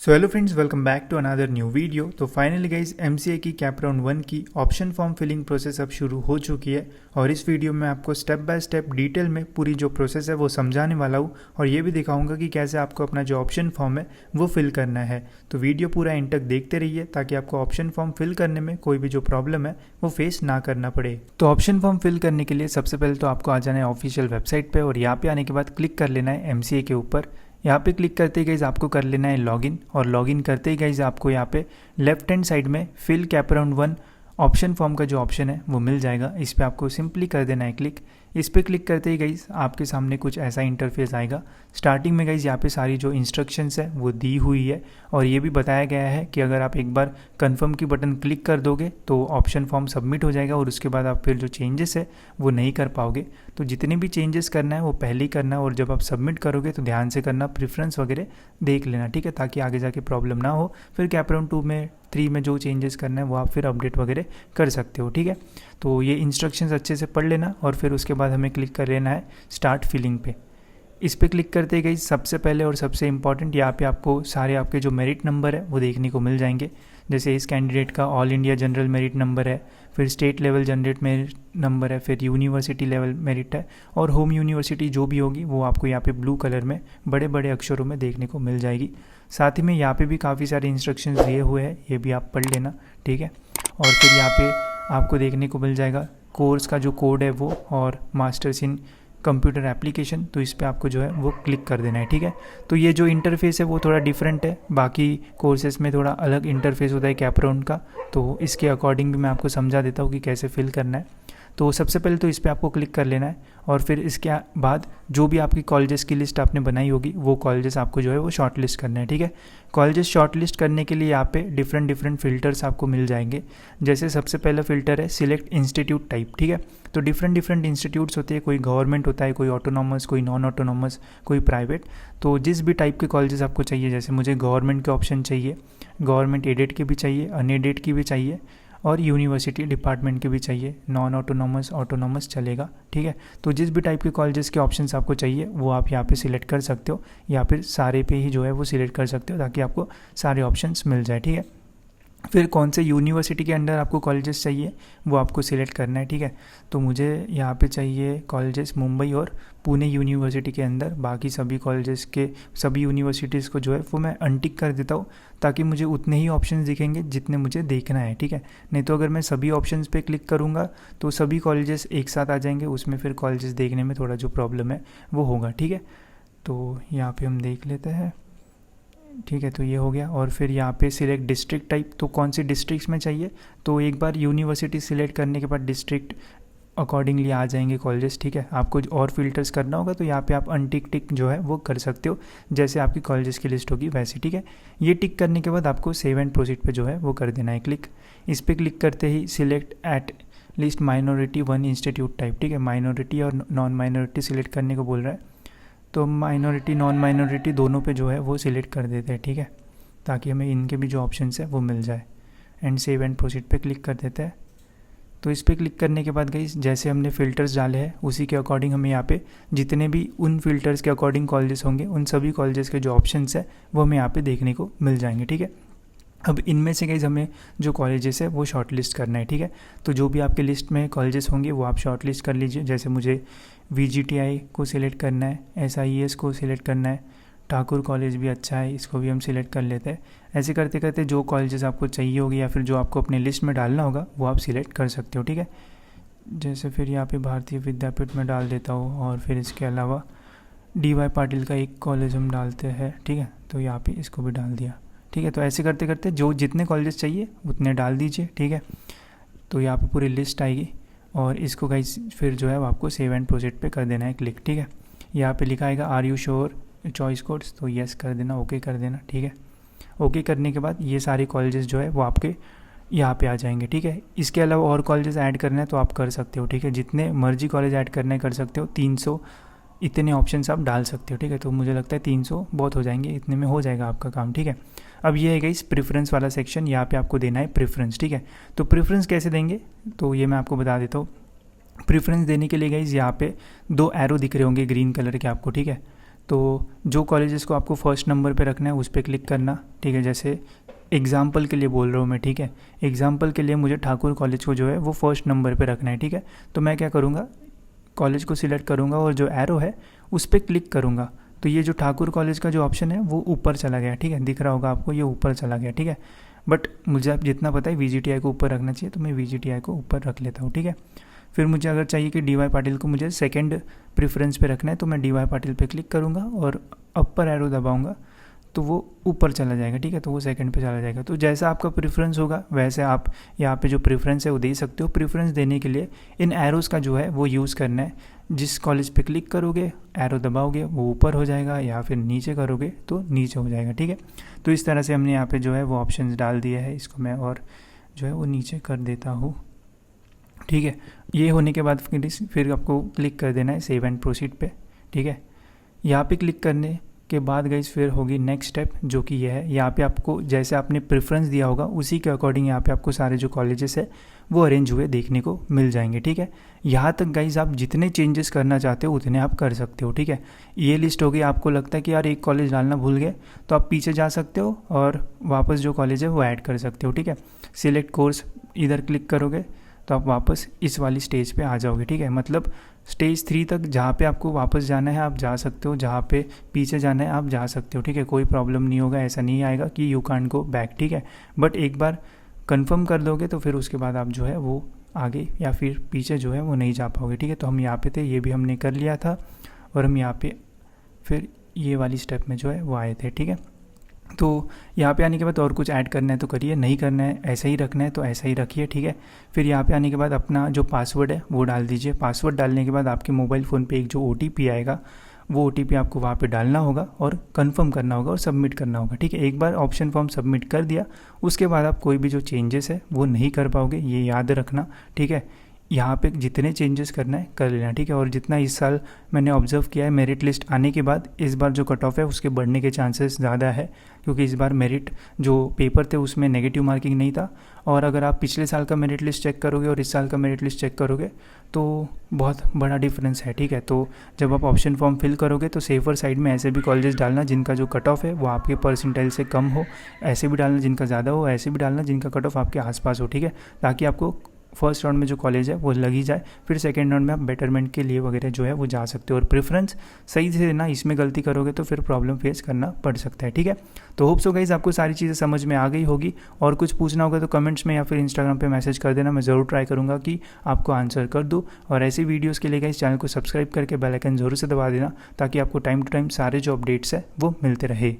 So hello friends, welcome back to another new video. तो finally guys MCA की CAP round 1 की option form filling process अब शुरू हो चुकी है और इस वीडियो में आपको स्टेप बाय स्टेप डिटेल में पूरी जो प्रोसेस है वो समझाने वाला हूँ और ये भी दिखाऊंगा कि कैसे आपको अपना जो ऑप्शन फॉर्म है वो फिल करना है। तो वीडियो पूरा एंड तक देखते रहिए ताकि आपको ऑप्शन फॉर्म फिल करने में कोई भी जो प्रॉब्लम है वो फेस ना करना पड़े। तो ऑप्शन फॉर्म फिल करने के लिए सबसे पहले तो आपको आ जाना है ऑफिशियल वेबसाइट पर और यहाँ पे आने के बाद क्लिक कर लेना है एमसीए के ऊपर। यहाँ पे क्लिक करते ही गाइज आपको कर लेना है लॉगिन और लॉगिन करते ही गाइज आपको यहाँ पे लेफ्ट हैंड साइड में fill CAP round 1 option form का जो ऑप्शन है वो मिल जाएगा। इस पर आपको सिंपली कर देना है क्लिक। इस पर क्लिक करते ही गाइज आपके सामने कुछ ऐसा इंटरफेस आएगा। स्टार्टिंग में गाइज यहाँ पे सारी जो इंस्ट्रक्शंस है वो दी हुई है और ये भी बताया गया है कि अगर आप एक बार कंफर्म की बटन क्लिक कर दोगे तो ऑप्शन फॉर्म सबमिट हो जाएगा और उसके बाद आप फिर जो चेंजेस है वो नहीं कर पाओगे। तो जितने भी चेंजेस करना है वो पहले ही करना है और जब आप सबमिट करोगे तो ध्यान से करना, प्रेफरेंस वगैरह देख लेना, ठीक है, ताकि आगे जाके प्रॉब्लम ना हो। फिर कैप राउंड 2 में 3 में जो चेंजेस करना है वो आप फिर अपडेट वगैरह कर सकते हो, ठीक है। तो ये इंस्ट्रक्शंस अच्छे से पढ़ लेना और फिर उसके बाद हमें क्लिक कर लेना है स्टार्ट फिलिंग पे। इस पर क्लिक करते गई सबसे पहले और सबसे इम्पॉर्टेंट यहाँ पे आपको सारे आपके जो मेरिट नंबर है वो देखने को मिल जाएंगे। जैसे इस कैंडिडेट का all India general merit number है, फिर state level generate merit number है, फिर यूनिवर्सिटी लेवल मेरिट है और होम यूनिवर्सिटी जो भी होगी वो आपको यहाँ पे ब्लू कलर में बड़े बड़े अक्षरों में देखने को मिल जाएगी। साथ ही में यहाँ पे भी काफ़ी सारे इंस्ट्रक्शंस दिए हुए हैं, ये भी आप पढ़ लेना, ठीक है। और फिर यहाँ पे आपको देखने को मिल जाएगा कोर्स का जो कोड है वो और मास्टर्स इन कंप्यूटर एप्लीकेशन, तो इस पर आपको जो है वो क्लिक कर देना है, ठीक है। तो ये जो इंटरफेस है वो थोड़ा डिफरेंट है, बाकी कोर्सेज में थोड़ा अलग इंटरफेस होता है कैप राउंड का, तो इसके अकॉर्डिंग भी मैं आपको समझा देता हूँ कि कैसे फिल करना है। तो सबसे पहले तो इस पर आपको क्लिक कर लेना है और फिर इसके बाद जो भी आपकी कॉलेजेस की लिस्ट आपने बनाई होगी वो कॉलेजेस आपको जो है वो शॉर्ट लिस्ट करना है, ठीक है। कॉलेजेस शॉर्ट लिस्ट करने के लिए यहाँ पे डिफरेंट फ़िल्टर्स आपको मिल जाएंगे। जैसे सबसे पहला फ़िल्टर है सिलेक्ट इंस्टीट्यूट टाइप, ठीक है। तो डिफरेंट इंस्टीट्यूट्स होते हैं, कोई गवर्नमेंट होता है, कोई ऑटोनॉमस, कोई नॉन ऑटोनॉमस, कोई प्राइवेट। तो जिस भी टाइप के कॉलेजेस आपको चाहिए, जैसे मुझे गवर्नमेंट के ऑप्शन चाहिए, गवर्नमेंट एडेड के भी चाहिए, अनएडेड की भी चाहिए और यूनिवर्सिटी डिपार्टमेंट के भी चाहिए, नॉन ऑटोनॉमस ऑटोनॉमस चलेगा, ठीक है। तो जिस भी टाइप के कॉलेजेस के ऑप्शंस आपको चाहिए वो आप यहाँ पे सिलेक्ट कर सकते हो या फिर सारे पे ही जो है वो सिलेक्ट कर सकते हो ताकि आपको सारे ऑप्शंस मिल जाए, ठीक है। फिर कौन से यूनिवर्सिटी के अंडर आपको कॉलेजेस चाहिए वो आपको सिलेक्ट करना है, ठीक है। तो मुझे यहाँ पे चाहिए कॉलेजेस मुंबई और पुणे यूनिवर्सिटी के अंदर, बाकी सभी कॉलेजेस के सभी यूनिवर्सिटीज़ को जो है वो मैं अनटिक कर देता हूँ ताकि मुझे उतने ही ऑप्शंस दिखेंगे जितने मुझे देखना है, ठीक है। नहीं तो अगर मैं सभी ऑप्शंस पे क्लिक करूँगा तो सभी कॉलेजेस एक साथ आ जाएंगे, उसमें फिर कॉलेजेस देखने में थोड़ा जो प्रॉब्लम है वो होगा, ठीक है। तो यहाँ पर हम देख लेते हैं, ठीक है। तो ये हो गया और फिर यहाँ पे सिलेक्ट डिस्ट्रिक्ट टाइप, तो कौन सी डिस्ट्रिक्ट्स में चाहिए, तो एक बार यूनिवर्सिटी सिलेक्ट करने के बाद डिस्ट्रिक्ट अकॉर्डिंगली आ जाएंगे कॉलेजेस, ठीक है। आपको और फिल्टर्स करना होगा तो यहाँ पे आप अनटिक टिक जो है वो कर सकते हो, जैसे आपकी कॉलेजेस की लिस्ट होगी वैसे, ठीक है। ये टिक करने के बाद आपको सेव एंड प्रोसीड पे जो है वो कर देना है क्लिक। इस पर क्लिक करते ही select at least minority 1 institute type, ठीक है। माइनॉरिटी और नॉन माइनॉरिटी सिलेक्ट करने को बोल रहा है, तो माइनॉरिटी नॉन माइनॉरिटी दोनों पे जो है वो सिलेक्ट कर देते हैं, ठीक है, ताकि हमें इनके भी जो ऑप्शंस है वो मिल जाए। एंड सेव एंड प्रोसीड पे क्लिक कर देते हैं। तो इस पर क्लिक करने के बाद गाइस जैसे हमने फ़िल्टर्स डाले हैं उसी के अकॉर्डिंग हमें यहाँ पे जितने भी उन फिल्टर्स के अकॉर्डिंग कॉलेजेस होंगे उन सभी कॉलेजेस के जो ऑप्शंस है वो हमें यहाँ पे देखने को मिल जाएंगे, ठीक है। अब इनमें से गाइस हमें जो कॉलेजेस है वो शॉर्ट लिस्ट करना है, ठीक है। तो जो भी आपके लिस्ट में कॉलेजेस होंगे वो आप शॉर्ट लिस्ट कर लीजिए। जैसे मुझे VGTI को सिलेक्ट करना है, SIES को सिलेक्ट करना है, ठाकुर कॉलेज भी अच्छा है, इसको भी हम सिलेक्ट कर लेते हैं। ऐसे करते करते जो कॉलेजेस आपको चाहिए होगी या फिर जो आपको अपने लिस्ट में डालना होगा वो आप सिलेक्ट कर सकते हो, ठीक है। जैसे फिर यहाँ पे भारतीय विद्यापीठ में डाल देता हूँ और फिर इसके अलावा DY पाटिल का एक कॉलेज हम डालते हैं, ठीक है। तो यहाँ पे इसको भी डाल दिया, ठीक है। तो ऐसे करते करते जो जितने कॉलेजेस चाहिए उतने डाल दीजिए, ठीक है। तो यहाँ पे पूरी लिस्ट आएगी और इसको गाइस फिर जो है वो आपको सेव एंड प्रोसीड पे कर देना है क्लिक, ठीक है। यहाँ पे लिखा आएगा are you sure choice codes, तो यस कर देना, ओके कर देना, ठीक है। ओके करने के बाद ये सारे कॉलेजेस जो है वो आपके यहाँ पे आ जाएंगे, ठीक है। इसके अलावा और कॉलेजेस ऐड करना है तो आप कर सकते हो, ठीक है। जितने मर्जी कॉलेज ऐड करने कर सकते हो, 300 इतने ऑप्शंस आप डाल सकते हो, ठीक है। तो मुझे लगता है 300 बहुत हो जाएंगे, इतने में हो जाएगा आपका काम, ठीक है। अब ये है गाइस प्रेफरेंस वाला सेक्शन, यहाँ पे आपको देना है प्रेफरेंस, ठीक है। तो प्रेफरेंस कैसे देंगे तो ये मैं आपको बता देता हूँ। प्रेफरेंस देने के लिए गाइस यहाँ पे 2 एरो दिख रहे होंगे ग्रीन कलर के आपको, ठीक है। तो जो कॉलेजेस को आपको फर्स्ट नंबर पे रखना है उस पर क्लिक करना, ठीक है। जैसे एग्जाम्पल के लिए बोल रहा हूँ मैं, ठीक है। एग्जाम्पल के लिए मुझे ठाकुर कॉलेज को जो है वो फर्स्ट नंबर पे रखना है, ठीक है। तो मैं क्या करूँगा, कॉलेज को सिलेक्ट करूँगा और जो एरो है उस पर क्लिक करूँगा, तो ये जो ठाकुर कॉलेज का जो ऑप्शन है वो ऊपर चला गया, ठीक है। दिख रहा होगा आपको, ये ऊपर चला गया, ठीक है। बट मुझे अब जितना पता है VGTI को ऊपर रखना चाहिए, तो मैं VGTI को ऊपर रख लेता हूँ, ठीक है। फिर मुझे अगर चाहिए कि DY पाटिल को मुझे सेकंड प्रेफरेंस पे रखना है, तो मैं DY पाटिल पे क्लिक करूँगा और अपर एरो दबाऊँगा तो वो ऊपर चला जाएगा, ठीक है। तो वो सेकंड पे चला जाएगा। तो जैसा आपका प्रेफरेंस होगा वैसे आप यहाँ पे जो प्रेफरेंस है वो दे सकते हो। प्रेफरेंस देने के लिए इन एरोज़ का जो है वो यूज़ करना है। जिस कॉलेज पे क्लिक करोगे, एरो दबाओगे, वो ऊपर हो जाएगा, या फिर नीचे करोगे तो नीचे हो जाएगा, ठीक है। तो इस तरह से हमने यहाँ पे जो है वो ऑप्शंस डाल दिया है। इसको मैं और जो है वो नीचे कर देता हूँ, ठीक है। ये होने के बाद फिर आपको क्लिक कर देना है सेव एंड प्रोसीड पे, ठीक है। यहाँ पे क्लिक करने के बाद गाइस फिर होगी नेक्स्ट स्टेप, जो कि यह है, यहाँ पे आपको जैसे आपने प्रेफरेंस दिया होगा उसी के अकॉर्डिंग यहाँ पे आपको सारे जो कॉलेजेस है वो अरेंज हुए देखने को मिल जाएंगे, ठीक है। यहाँ तक गाइस आप जितने चेंजेस करना चाहते हो उतने आप कर सकते हो, ठीक है। ये लिस्ट हो गई। आपको लगता है कि यार एक कॉलेज डालना भूल गए, तो आप पीछे जा सकते हो और वापस जो कॉलेज है वो ऐड कर सकते हो, ठीक है। सिलेक्ट कोर्स इधर क्लिक करोगे तो आप वापस इस वाली स्टेज पे आ जाओगे, ठीक है। मतलब स्टेज 3 तक जहाँ पे आपको वापस जाना है आप जा सकते हो, जहाँ पे पीछे जाना है आप जा सकते हो, ठीक है। कोई प्रॉब्लम नहीं होगा, ऐसा नहीं आएगा कि यू कांट गो बैक, ठीक है। बट एक बार कंफर्म कर दोगे तो फिर उसके बाद आप जो है वो आगे या फिर पीछे जो है वो नहीं जा पाओगे, ठीक है। तो हम यहाँ पे थे, ये भी हमने कर लिया था और हम यहाँ पे फिर ये वाली स्टेप में जो है वो आए थे, ठीक है। तो यहाँ पे आने के बाद और कुछ ऐड करना है तो करिए, नहीं करना है ऐसा ही रखना है तो ऐसा ही रखिए, ठीक है। फिर यहाँ पे आने के बाद अपना जो पासवर्ड है वो डाल दीजिए। पासवर्ड डालने के बाद आपके मोबाइल फ़ोन पे एक जो OTP आएगा वो OTP आपको वहाँ पे डालना होगा और कंफर्म करना होगा और सबमिट करना होगा, ठीक है। एक बार ऑप्शन फॉर्म सबमिट कर दिया उसके बाद आप कोई भी जो चेंजेस है वो नहीं कर पाओगे, ये याद रखना, ठीक है। यहाँ पे जितने चेंजेस करना है कर लेना, ठीक है। और जितना इस साल मैंने ऑब्जर्व किया है, मेरिट लिस्ट आने के बाद इस बार जो कट ऑफ है उसके बढ़ने के चांसेस ज़्यादा है, क्योंकि इस बार मेरिट जो पेपर थे उसमें नेगेटिव मार्किंग नहीं था। और अगर आप पिछले साल का मेरिट लिस्ट चेक करोगे और इस साल का मेरिट लिस्ट चेक करोगे तो बहुत बड़ा डिफरेंस है, ठीक है। तो जब आप ऑप्शन फॉर्म फिल करोगे तो सेफर साइड में ऐसे भी कॉलेजेस डालना जिनका जो कट ऑफ है वो आपके परसेंटाइल से कम हो, ऐसे भी डालना जिनका ज़्यादा हो, ऐसे भी डालना जिनका कट ऑफ आपके आसपास हो, ठीक है। ताकि आपको फर्स्ट राउंड में जो कॉलेज है वो लगी जाए, फिर सेकंड राउंड में आप बेटरमेंट के लिए वगैरह जो है वो जा सकते हो। और प्रेफरेंस सही से देना, इसमें गलती करोगे तो फिर प्रॉब्लम फेस करना पड़ सकता है, ठीक है। तो होप सो गाइस आपको सारी चीज़ें समझ में आ गई होगी। और कुछ पूछना होगा तो कमेंट्स में या फिर इंस्टाग्राम पे मैसेज कर देना, मैं ज़रूर ट्राई करूँगा कि आपको आंसर कर दूँ। और ऐसी वीडियोज़ के लिए गाइस चैनल को सब्सक्राइब करके बेल आइकन ज़रूर से दबा देना, ताकि आपको टाइम टू टाइम सारे जो अपडेट्स है वो मिलते रहे।